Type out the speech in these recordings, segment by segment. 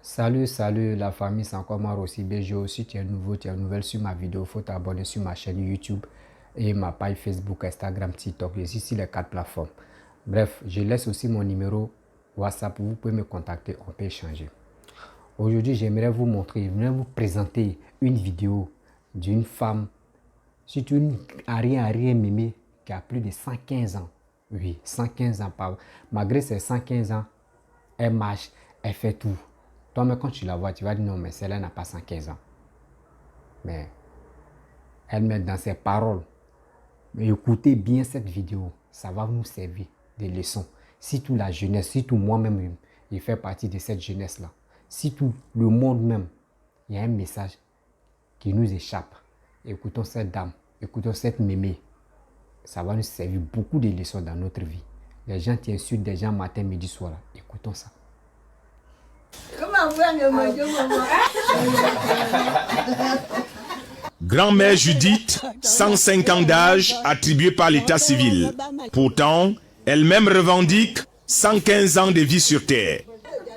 Salut la famille, c'est encore moi aussi BGO. Si tu es nouveau, tu es nouvelle sur ma vidéo, il faut t'abonner sur ma chaîne YouTube et ma page Facebook, Instagram, TikTok. Je suis sur les 4 plateformes. Bref, je laisse aussi mon numéro WhatsApp, vous pouvez me contacter, on peut échanger. Aujourd'hui, j'aimerais vous montrer, j'aimerais vous présenter une vidéo d'une femme, surtout une rien mémé qui a plus de 115 ans. Oui, 115 ans. Malgré ses 115 ans, elle marche, elle fait tout. Toi, mais quand tu la vois, tu vas dire non, mais celle-là n'a pas 115 ans. Mais elle met dans ses paroles. Mais écoutez bien cette vidéo, ça va nous servir de leçons. Surtout la jeunesse, surtout moi-même, je fais partie de cette jeunesse-là. Surtout le monde même, il y a un message qui nous échappe. Écoutons cette dame, écoutons cette mémé. Ça va nous servir beaucoup de leçons dans notre vie. Les gens t'insultent des gens matin, midi, soir. Écoutons ça. Grand-mère Judith, 105 ans d'âge, attribué par l'état civil. Pourtant, elle-même revendique 115 ans de vie sur Terre.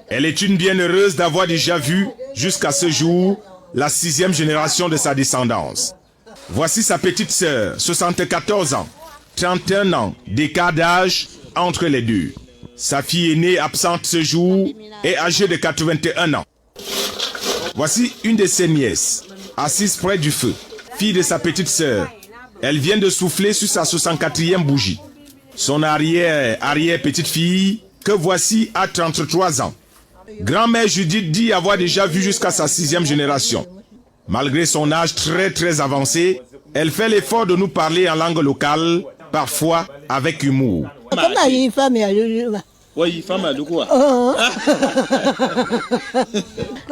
Elle est une bienheureuse d'avoir déjà vu, jusqu'à ce jour, la 6e génération de sa descendance. Voici sa petite sœur, 74 ans, 31 ans d'écart d'âge entre les deux. Sa fille aînée absente ce jour est âgée de 81 ans. Voici une de ses nièces, assise près du feu, fille de sa petite sœur. Elle vient de souffler sur sa 64e bougie. Son arrière-petite-fille, que voici à 33 ans. Grand-mère Judith dit avoir déjà vu jusqu'à sa 6e génération. Malgré son âge très avancé, elle fait l'effort de nous parler en langue locale, parfois avec humour.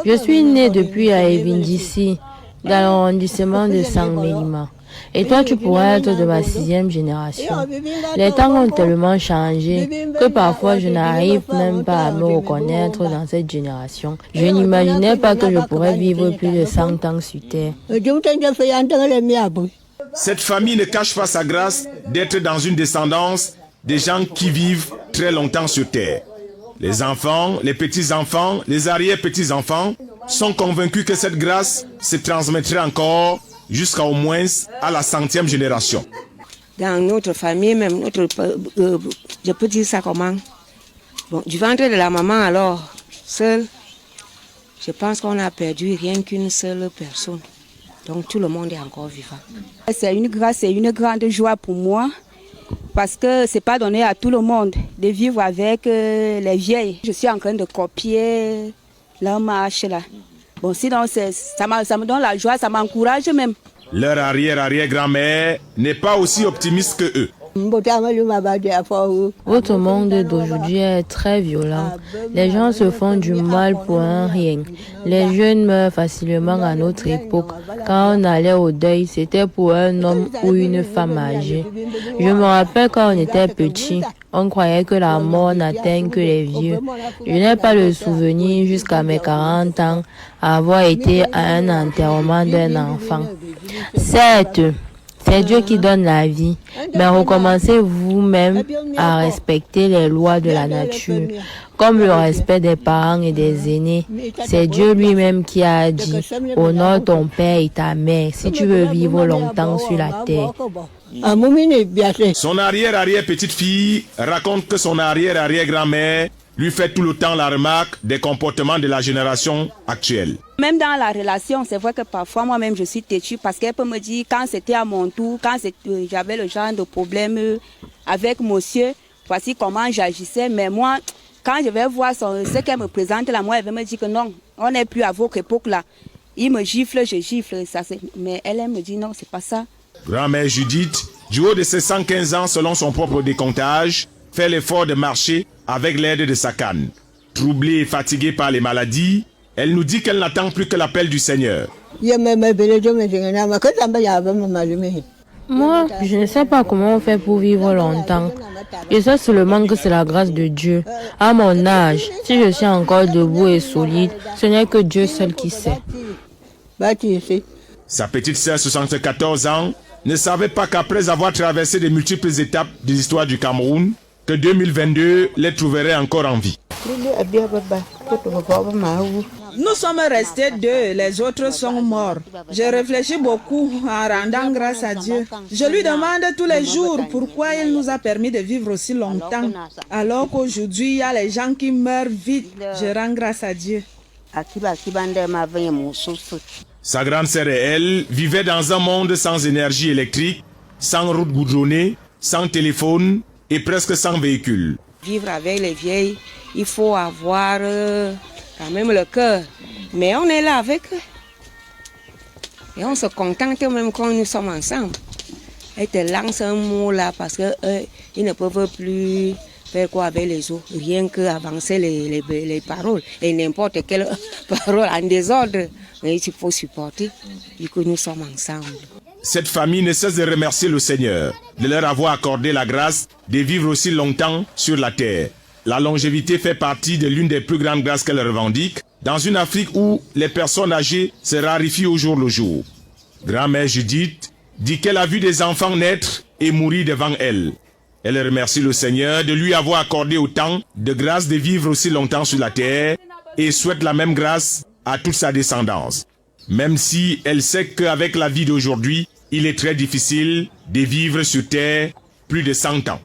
Je suis née depuis à Evindissi, dans l'arrondissement de Sangmelima. Et toi, tu pourrais être de ma 6e génération. Les temps ont tellement changé que parfois je n'arrive même pas à me reconnaître dans cette génération. Je n'imaginais pas que je pourrais vivre plus de 100 ans sur Terre. Cette famille ne cache pas sa grâce d'être dans une descendance des gens qui vivent très longtemps sur Terre. Les enfants, les petits-enfants, les arrière-petits-enfants sont convaincus que cette grâce se transmettrait encore jusqu'à au moins à la 100e génération. Dans notre famille, même je peux dire ça comment? Bon, du ventre de la maman alors, seule, je pense qu'on a perdu rien qu'une seule personne. Donc tout le monde est encore vivant. C'est une grâce et une grande joie pour moi. Parce que ce n'est pas donné à tout le monde de vivre avec les vieilles. Je suis en train de copier leur marche là. Bon, sinon, ça me donne la joie, ça m'encourage même. Leur arrière-grand-mère n'est pas aussi optimiste que eux. Votre monde d'aujourd'hui est très violent. Les gens se font du mal pour un rien. Les jeunes meurent facilement à notre époque. Quand on allait au deuil, c'était pour un homme ou une femme âgée. Je me rappelle quand on était petit, on croyait que la mort n'atteint que les vieux. Je n'ai pas le souvenir jusqu'à mes 40 ans avoir été à un enterrement d'un enfant. Certes, c'est Dieu qui donne la vie, mais recommencez vous-même à respecter les lois de la nature, comme le respect des parents et des aînés. C'est Dieu lui-même qui a dit « Honore ton père et ta mère si tu veux vivre longtemps sur la terre ». Son arrière-petite-fille raconte que son arrière-grand-mère lui fait tout le temps la remarque des comportements de la génération actuelle. Même dans la relation, c'est vrai que parfois moi-même je suis têtue parce qu'elle peut me dire quand c'était à mon tour, quand j'avais le genre de problème avec monsieur, voici comment j'agissais. Mais moi, quand je vais voir ce qu'elle me présente là, moi elle va me dire que non, on n'est plus à votre époque là. Il me gifle, je gifle, mais elle me dit non, c'est pas ça. Grand-mère Judith, du haut de ses 115 ans selon son propre décomptage, fait l'effort de marcher avec l'aide de sa canne. Troublée et fatiguée par les maladies, elle nous dit qu'elle n'attend plus que l'appel du Seigneur. Moi, je ne sais pas comment on fait pour vivre longtemps. Je sais seulement que c'est la grâce de Dieu. À mon âge, si je suis encore debout et solide, ce n'est que Dieu seul qui sait. Sa petite sœur, 74 ans, ne savait pas qu'après avoir traversé de multiples étapes de l'histoire du Cameroun, que 2022 les trouverait encore en vie. Nous sommes restés deux, les autres sont morts. J'ai réfléchi beaucoup en rendant grâce à Dieu. Je lui demande tous les jours pourquoi il nous a permis de vivre aussi longtemps. Alors qu'aujourd'hui, il y a les gens qui meurent vite. Je rends grâce à Dieu. Sa grande sœur et elle vivaient dans un monde sans énergie électrique, sans route goudronnée, sans téléphone et presque sans véhicule. Vivre avec les vieilles, il faut avoir quand même le cœur. Mais on est là avec eux. Et on se contente même quand nous sommes ensemble. Et te lance un mot là parce qu'ils ne peuvent plus faire quoi avec les autres. Rien qu'avancer les paroles. Et n'importe quelle parole en désordre. Mais il faut supporter vu que nous sommes ensemble. Cette famille ne cesse de remercier le Seigneur de leur avoir accordé la grâce de vivre aussi longtemps sur la terre. La longévité fait partie de l'une des plus grandes grâces qu'elle revendique dans une Afrique où les personnes âgées se raréfient au jour le jour. Grand-mère Judith dit qu'elle a vu des enfants naître et mourir devant elle. Elle remercie le Seigneur de lui avoir accordé autant de grâce de vivre aussi longtemps sur la terre et souhaite la même grâce à toute sa descendance. Même si elle sait qu'avec la vie d'aujourd'hui, il est très difficile de vivre sur terre plus de 100 ans.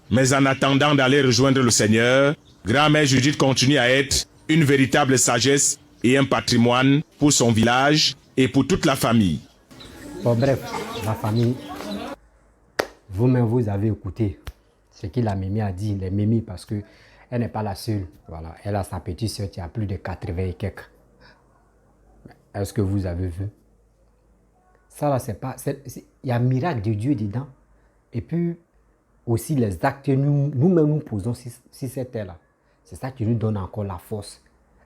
Mais en attendant d'aller rejoindre le Seigneur, Grand-mère Judith continue à être une véritable sagesse et un patrimoine pour son village et pour toute la famille. Bon, bref, la famille, vous-même, vous avez écouté ce que la Mimi a dit, les Mimi, parce qu'elle n'est pas la seule. Voilà, elle a sa petite soeur qui a plus de 80 et quelques. Est-ce que vous avez vu? Ça là, c'est pas... Il y a un miracle de Dieu dedans. Et puis, aussi les actes que nous-mêmes nous posons sur cette terre-là. C'est ça qui nous donne encore la force.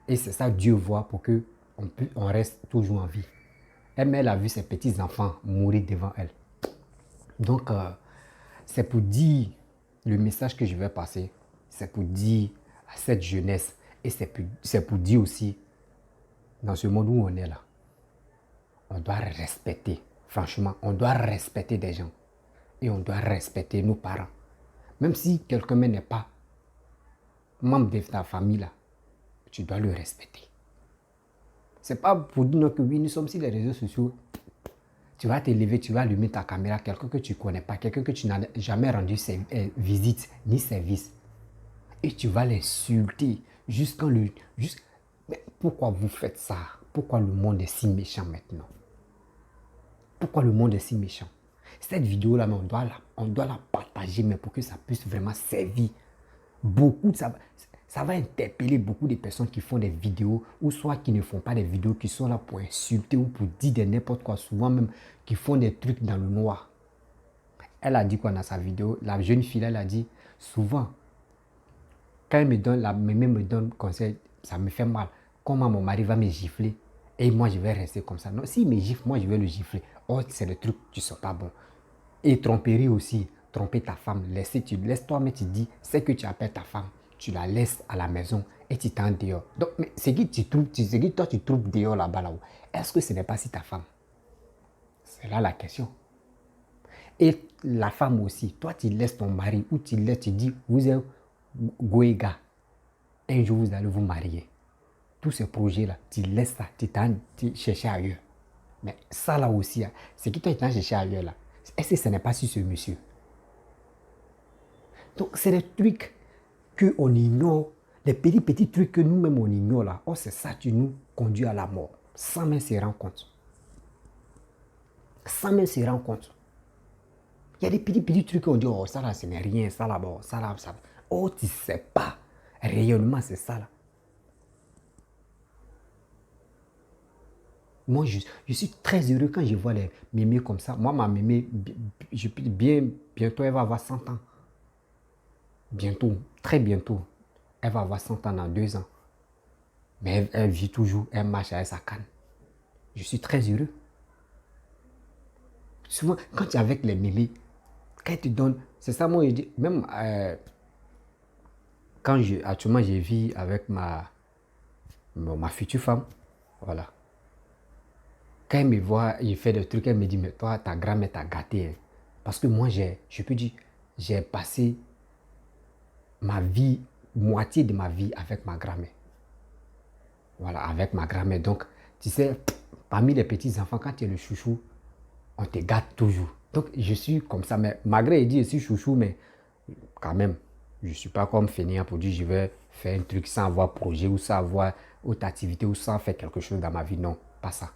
Et c'est ça que Dieu voit pour qu'on reste toujours en vie. Elle a vu ses petits-enfants mourir devant elle. Donc, c'est pour dire, le message que je vais passer, c'est pour dire à cette jeunesse, et c'est pour dire aussi, dans ce monde où on est là, on doit respecter, franchement, on doit respecter des gens. Et on doit respecter nos parents. Même si quelqu'un n'est pas membre de ta famille là, tu dois le respecter. C'est pas pour dire que oui, nous sommes sur les réseaux sociaux. Tu vas te lever, tu vas allumer ta caméra, quelqu'un que tu ne connais pas, quelqu'un que tu n'as jamais rendu visite ni service. Et tu vas l'insulter jusqu'à le... Mais pourquoi vous faites ça? Pourquoi le monde est si méchant maintenant? Pourquoi le monde est si méchant? Cette vidéo-là, on doit la partager, mais pour que ça puisse vraiment servir. Beaucoup, ça va interpeller beaucoup de personnes qui font des vidéos, ou soit qui ne font pas des vidéos, qui sont là pour insulter ou pour dire de n'importe quoi, souvent même qui font des trucs dans le noir. Elle a dit quoi dans sa vidéo? La jeune fille, elle a dit, souvent, quand la mémé me donne conseil, ça me fait mal. Comment mon mari va me gifler et moi je vais rester comme ça? Non, s'il me gifle, moi je vais le gifler. Oh, c'est le truc, tu ne sens pas bon. Et tromperie aussi, tromper ta femme. Laisse toi, mais tu dis, c'est que tu appelles ta femme, tu la laisses à la maison et tu t'en dehors. Donc, mais c'est qui toi tu trouves dehors là-bas là-haut. Est-ce que ce n'est pas si ta femme? C'est là la question. Et la femme aussi, toi tu laisses ton mari ou tu dis, vous êtes goéga. Un jour vous allez vous marier. Tous ces projets-là, tu laisses ça, tu cherches ailleurs. Mais ça là aussi, c'est qui toi tu t'en cherché ailleurs là? Est-ce que ce n'est pas sur ce monsieur? Donc c'est des trucs qu'on ignore, des petits trucs que nous-mêmes on ignore là. Oh, c'est ça qui nous conduit à la mort, sans même se rendre compte. Sans même se rendre compte. Il y a des petits trucs qu'on dit, oh ça là ce n'est rien, ça là, bon, ça là, ça. Oh, tu ne sais pas. Réellement, c'est ça là. Moi, je suis très heureux quand je vois les mémés comme ça. Moi, ma mémé, bientôt, elle va avoir 100 ans. Bientôt, très bientôt. Elle va avoir 100 ans dans 2 ans. Mais elle vit toujours, elle marche avec sa canne. Je suis très heureux. Souvent, quand tu es avec les mémés, quand ils te donnent, c'est ça, moi, je dis, même quand actuellement, je vis avec ma future femme, voilà. Quand elle me voit, il fait des trucs, elle me dit, mais toi, ta grand-mère t'a gâté. Hein. Parce que moi, je peux dire, j'ai passé ma vie, moitié de ma vie avec ma grand-mère. Voilà, avec ma grand-mère. Donc, tu sais, parmi les petits-enfants, quand tu es le chouchou, on te gâte toujours. Donc, je suis comme ça. Mais malgré il dit je suis chouchou, mais quand même, je ne suis pas comme fainéant pour dire je vais faire un truc sans avoir projet ou sans avoir autre activité ou sans faire quelque chose dans ma vie. Non, pas ça.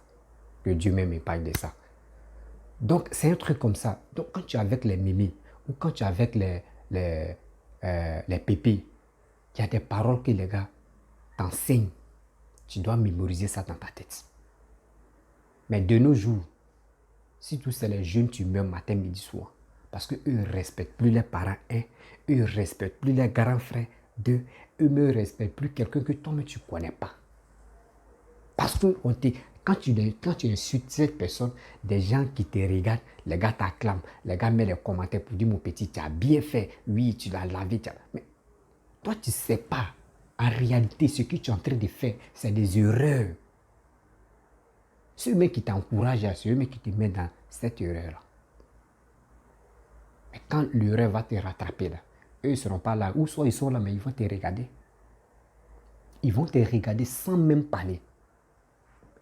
Que Dieu même m'épargne de ça. Donc, c'est un truc comme ça. Donc, quand tu es avec les mémés ou quand tu es avec les pépés, il y a des paroles que les gars t'enseignent. Tu dois mémoriser ça dans ta tête. Mais de nos jours, si tous c'est les jeunes, tu meurs matin, midi, soir. Parce qu'eux ne respectent plus les parents, un. Eux ne respectent plus les grands frères, deux. Eux ne respectent plus quelqu'un que toi-même tu ne connais pas. Parce que quand tu insultes cette personne, des gens qui te regardent, les gars t'acclament, les gars mettent des commentaires pour dire mon petit, tu as bien fait, oui, tu l'as lavé. Mais toi, tu ne sais pas. En réalité, ce que tu es en train de faire, c'est des erreurs. Ceux qui t'encouragent, c'est eux qui te mettent dans cette erreur-là. Mais quand l'erreur va te rattraper, là, eux ne seront pas là. Ou soit ils sont là, mais ils vont te regarder. Ils vont te regarder sans même parler.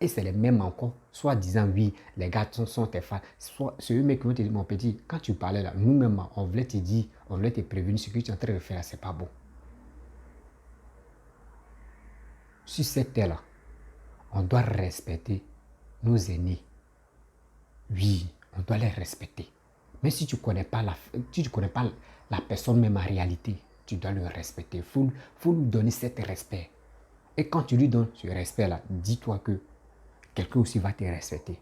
Et c'est les mêmes encore, soit disant oui, les gars sont tes fans, soit c'est eux qui vont te dire, mon petit, quand tu parlais là, nous-mêmes, on voulait te dire, on voulait te prévenir, ce que tu es en train de faire, c'est pas bon. Sur cette terre-là, on doit respecter nos aînés. Oui, on doit les respecter. Mais si tu ne connais pas la personne même en réalité, tu dois le respecter. Il faut lui donner cet respect. Et quand tu lui donnes ce respect-là, dis-toi que quelqu'un aussi va te respecter.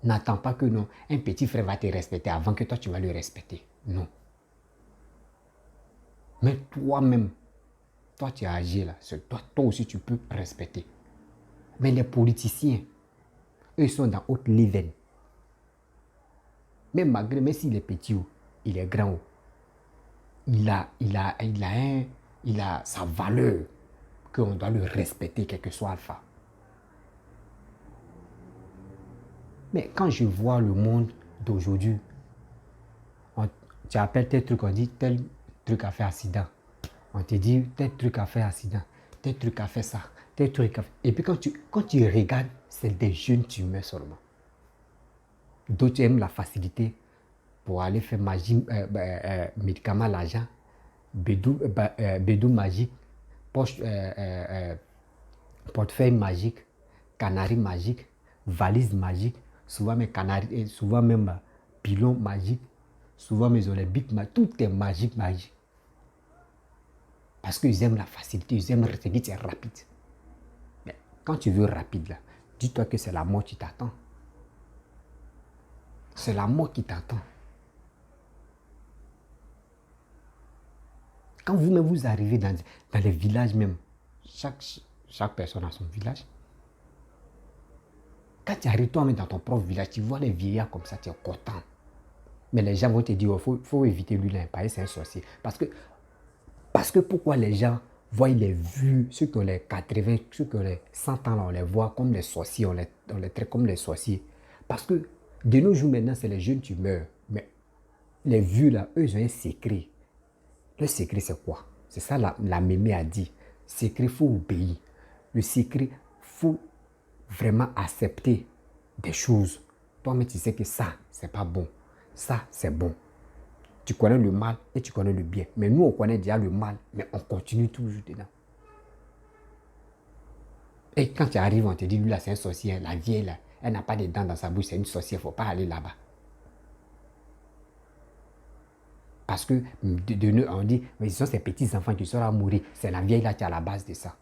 N'attends pas que non, un petit frère va te respecter avant que toi tu vas le respecter. Non. Mais toi-même, toi tu as agi là, toi aussi tu peux respecter. Mais les politiciens, eux sont dans haute leven. Même malgré s'il est petit ou il est grand, il a sa valeur qu'on doit le respecter quel que soit Alpha. Mais quand je vois le monde d'aujourd'hui, tu appelles tel truc, on dit tel truc a fait accident. On te dit tel truc a fait accident, tel truc a fait ça, tel truc a fait... Et puis quand tu regardes, c'est des jeunes tumeurs seulement. D'autres aiment la facilité pour aller faire magie, médicaments, l'argent, bédou magique, portefeuille magique, canari magique, valise magique, souvent mes canaris, souvent même pilon magique, souvent mes olympiques, tout est magique. Parce qu'ils aiment la facilité, ils aiment ce qui est rapide. Mais quand tu veux rapide, là, dis-toi que c'est la mort qui t'attend. C'est la mort qui t'attend. Quand vous-même vous arrivez dans les villages même, chaque personne a son village. Quand tu arrives toi-même dans ton propre village, tu vois les vieillards comme ça, tu es content. Mais les gens vont te dire, faut éviter lui là, c'est un sorcier. Parce que pourquoi les gens voient les vues, ceux qui ont les 80, ceux qui ont les 100 ans, là, on les voit comme les sorciers, on les traite comme les sorciers. Parce que de nos jours maintenant, c'est les jeunes qui meurent. Mais les vues là, eux, ils ont un secret. Le secret, c'est quoi? C'est ça la mémé a dit. Secret, il faut obéir. Le secret, il faut vraiment accepter des choses. Toi-même, tu sais que ça, c'est pas bon. Ça, c'est bon. Tu connais le mal et tu connais le bien. Mais nous, on connaît déjà le mal, mais on continue toujours dedans. Et quand tu arrives, on te dit, lui là, c'est un sorcier. La vieille là, elle n'a pas de dents dans sa bouche, c'est une sorcière, il ne faut pas aller là-bas. Parce que de nous, on dit, mais ce sont ces petits-enfants qui seront à mourir. C'est la vieille là qui est à la base de ça.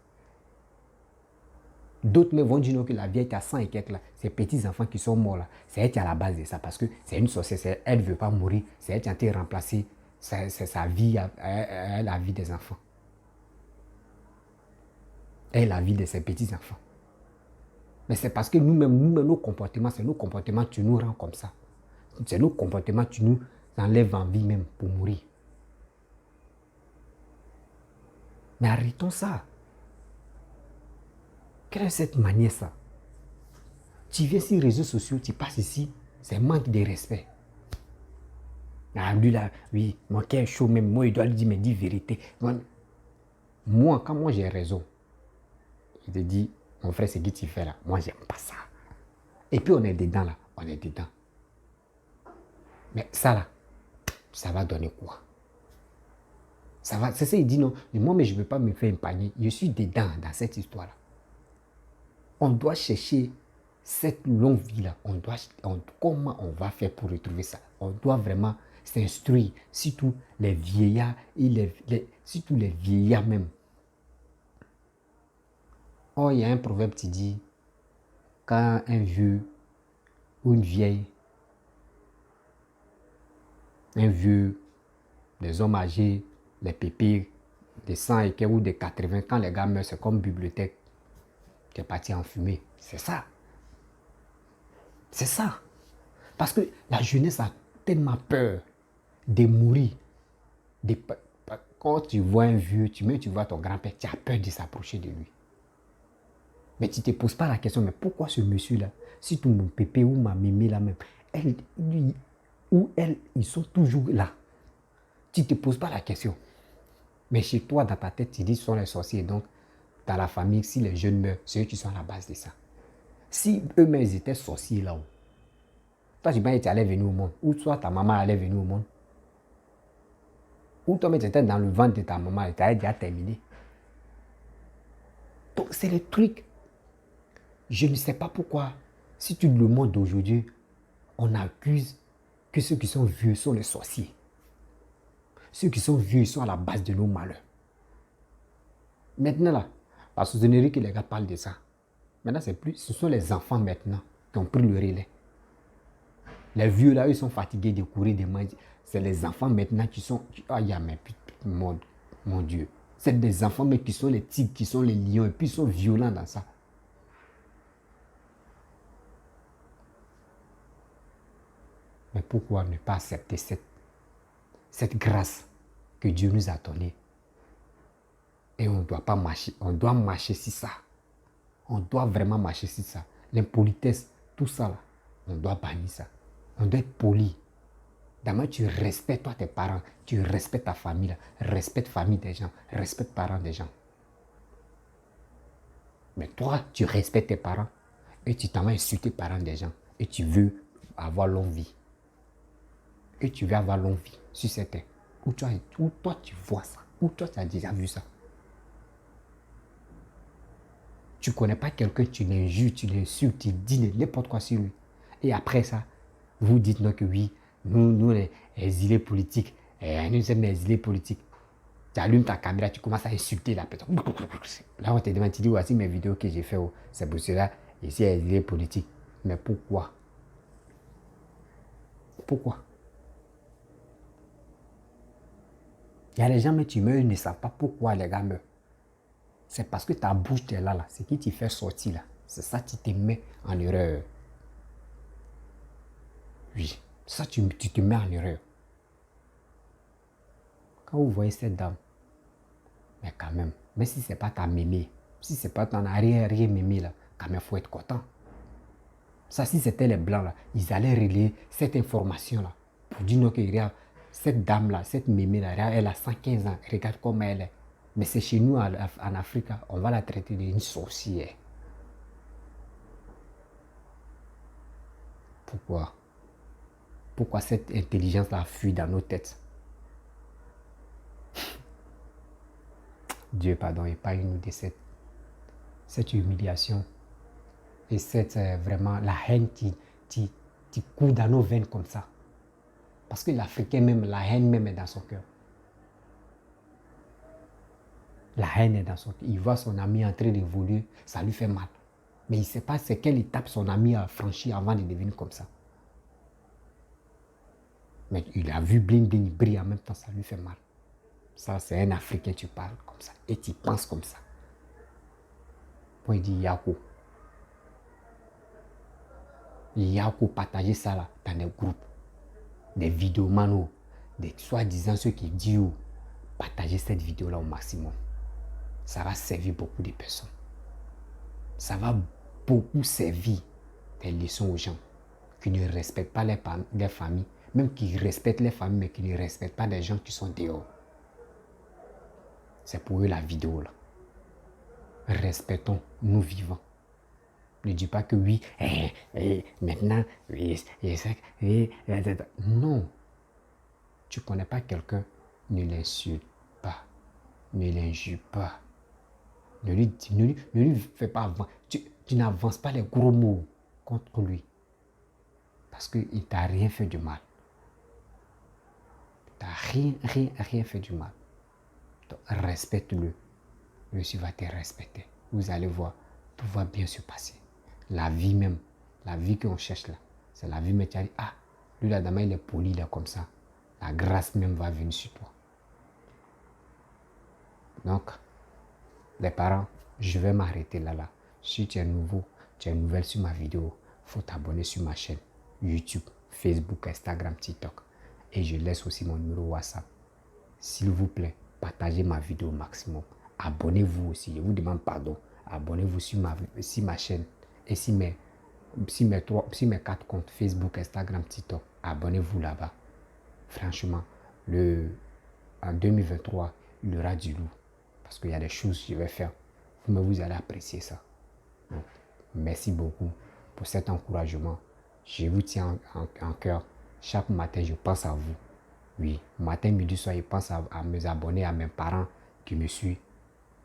D'autres me vont dire non, que la vieille qui a 100 et quelques là, ces petits-enfants qui sont morts là, c'est elle qui est à la base de ça. Parce que c'est une sorcière, elle ne veut pas mourir. C'est elle qui a été remplacée. C'est sa vie, la vie des enfants. Et la vie de ses petits-enfants. Mais c'est parce que nous-mêmes, nos comportements, c'est nos comportements qui nous rendent comme ça. C'est nos comportements qui nous enlèvent en vie même pour mourir. Mais arrêtons ça. Quelle est cette manière ça? Tu viens sur les réseaux sociaux, tu passes ici, c'est manque de respect. Ah, lui là, oui, mon cœur est chaud même, moi il doit lui dire, mais dis vérité. Moi, quand j'ai raison, je te dis, Mon frère, c'est qui tu fais là? Moi, j'aime pas ça. Et puis, on est dedans là. On est dedans. Mais ça là, ça va donner quoi? Ça va, c'est ça, il dit non. Moi, mais je ne veux pas me faire épargner. Je suis dedans dans cette histoire-là. On doit chercher cette longue vie-là. Comment on va faire pour retrouver ça? On doit vraiment s'instruire, surtout les vieillards et surtout les vieillards même. Oh, il y a un proverbe qui dit, quand un vieux ou une vieille, un vieux, des hommes âgés, les pépés, des 100 et quelques ou des 80, quand les gars meurent, c'est comme bibliothèque qui est parti en fumée. C'est ça. C'est ça. Parce que la jeunesse a tellement peur de mourir. Quand tu vois un vieux, tu vois ton grand-père, tu as peur de s'approcher de lui. Mais tu ne te poses pas la question, mais pourquoi ce monsieur-là, surtout mon pépé ou ma mémé là même, lui ou elle, ils sont toujours là. Tu ne te poses pas la question. Mais chez toi, dans ta tête, tu dis ce sont les sorciers. Donc, dans la famille, si les jeunes meurent, c'est eux qui sont à la base de ça. Si eux-mêmes étaient sorciers là-haut, toi, tu allais venir au monde. Ou soit ta maman allait venir au monde. Ou toi-même, tu étais dans le ventre de ta maman et tu avais déjà terminé. Donc, c'est le truc. Je ne sais pas pourquoi, si tu le monde d'aujourd'hui, on accuse que ceux qui sont vieux sont les sorciers. Ceux qui sont vieux sont à la base de nos malheurs. Maintenant là, la souzonnerie que les gars parlent de ça. Maintenant, ce sont les enfants maintenant qui ont pris le relais. Les vieux là, ils sont fatigués de courir, de manger. C'est les enfants maintenant qui sont... mon Dieu. C'est des enfants mais qui sont les tigres, qui sont les lions et puis ils sont violents dans ça. Mais pourquoi ne pas accepter cette grâce que Dieu nous a donnée? Et on ne doit pas marcher, on doit marcher sur ça. On doit vraiment marcher sur ça. L'impolitesse, tout ça là, on doit bannir ça. On doit être poli. D'abord, tu respectes toi tes parents, tu respectes ta famille, là, respecte la famille des gens, respecte les parents des gens. Mais toi, tu respectes tes parents et tu t'en vas insulter les parents des gens et tu veux avoir longue vie. Et tu veux avoir longue vie sur cette terre. Où toi tu vois ça, où toi tu as déjà vu ça. Tu ne connais pas quelqu'un, tu l'injures, tu l'insultes, tu dis n'importe quoi sur lui. Et après ça, vous dites non que oui, nous les exilés politiques, nous sommes les exilés politiques. Tu allumes ta caméra, tu commences à insulter la personne. Là, on te demande, tu dis, voici mes vidéos que j'ai faites. C'est pour cela, ici, exilé politique. Mais pourquoi? Pourquoi? Il y a des gens, mais tu meurs, ils ne savent pas pourquoi les gars meurent. C'est parce que ta bouche est là. C'est qui te fait sortir là. C'est ça qui te met en erreur. Oui, ça tu te mets en erreur. Quand vous voyez cette dame, mais quand même, si ce n'est pas ta mémé, si ce n'est pas ton arrière-mémé là, quand même, il faut être content. Ça, si c'était les blancs là, ils allaient relayer cette information là pour dire non, que regarde, cette dame là, cette mémé là, elle a 115 ans, regarde comment elle est. Mais c'est chez nous en Afrique, on va la traiter d'une sorcière. Pourquoi? Pourquoi cette intelligence-là fuit dans nos têtes? Dieu, pardon, épargne-nous de cette humiliation et vraiment la haine qui coule dans nos veines comme ça. Parce que l'Africain même, la haine même est dans son cœur. La haine est dans son cœur. Il voit son ami en train d'évoluer, ça lui fait mal. Mais il ne sait pas c'est quelle étape son ami a franchi avant de devenir comme ça. Mais il a vu bling bling briller en même temps, ça lui fait mal. Ça, c'est un Africain, tu parles comme ça et tu penses comme ça. Bon, il dit Yako. Yako partager ça là dans des groupes, des vidéos mano, des soi-disant ceux qui disent partager cette vidéo là au maximum. Ça va servir beaucoup de personnes. Ça va beaucoup servir des leçons aux gens qui ne respectent pas les familles, même qui respectent les familles, mais qui ne respectent pas les gens qui sont dehors. C'est pour eux la vidéo là. Respectons, nous vivants. Ne dis pas que oui, maintenant, oui, non. Tu ne connais pas quelqu'un, ne l'insulte pas, ne l'injure pas. Ne lui fais pas avancer. Tu n'avances pas les gros mots contre lui. Parce qu'il ne t'a rien fait du mal. Tu n'as rien fait du mal. Donc, respecte-le. Lui aussi va te respecter. Vous allez voir, tout va bien se passer. La vie même, la vie qu'on cherche là, c'est la vie, mais tu as dit, ah, lui là, demain, il est poli, il est comme ça. La grâce même va venir sur toi. Donc, les parents, je vais m'arrêter là. Si tu es nouveau, tu es nouvelle sur ma vidéo, il faut t'abonner sur ma chaîne YouTube, Facebook, Instagram, TikTok. Et je laisse aussi mon numéro WhatsApp. S'il vous plaît, partagez ma vidéo au maximum. Abonnez-vous aussi, je vous demande pardon. Abonnez-vous sur ma chaîne et sur mes 4 comptes Facebook, Instagram, TikTok. Abonnez-vous là-bas. Franchement, en 2023, il y aura du lourd. Parce qu'il y a des choses que je vais faire. Vous allez apprécier ça. Donc, merci beaucoup pour cet encouragement. Je vous tiens en cœur. Chaque matin, je pense à vous. Oui, matin, midi, soir, je pense à mes abonnés, à mes parents qui me suivent.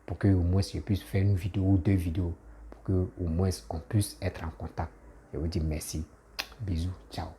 Pour que au moins je puisse faire une vidéo ou 2 vidéos. Pour que au moins on puisse être en contact. Je vous dis merci. Bisous. Ciao.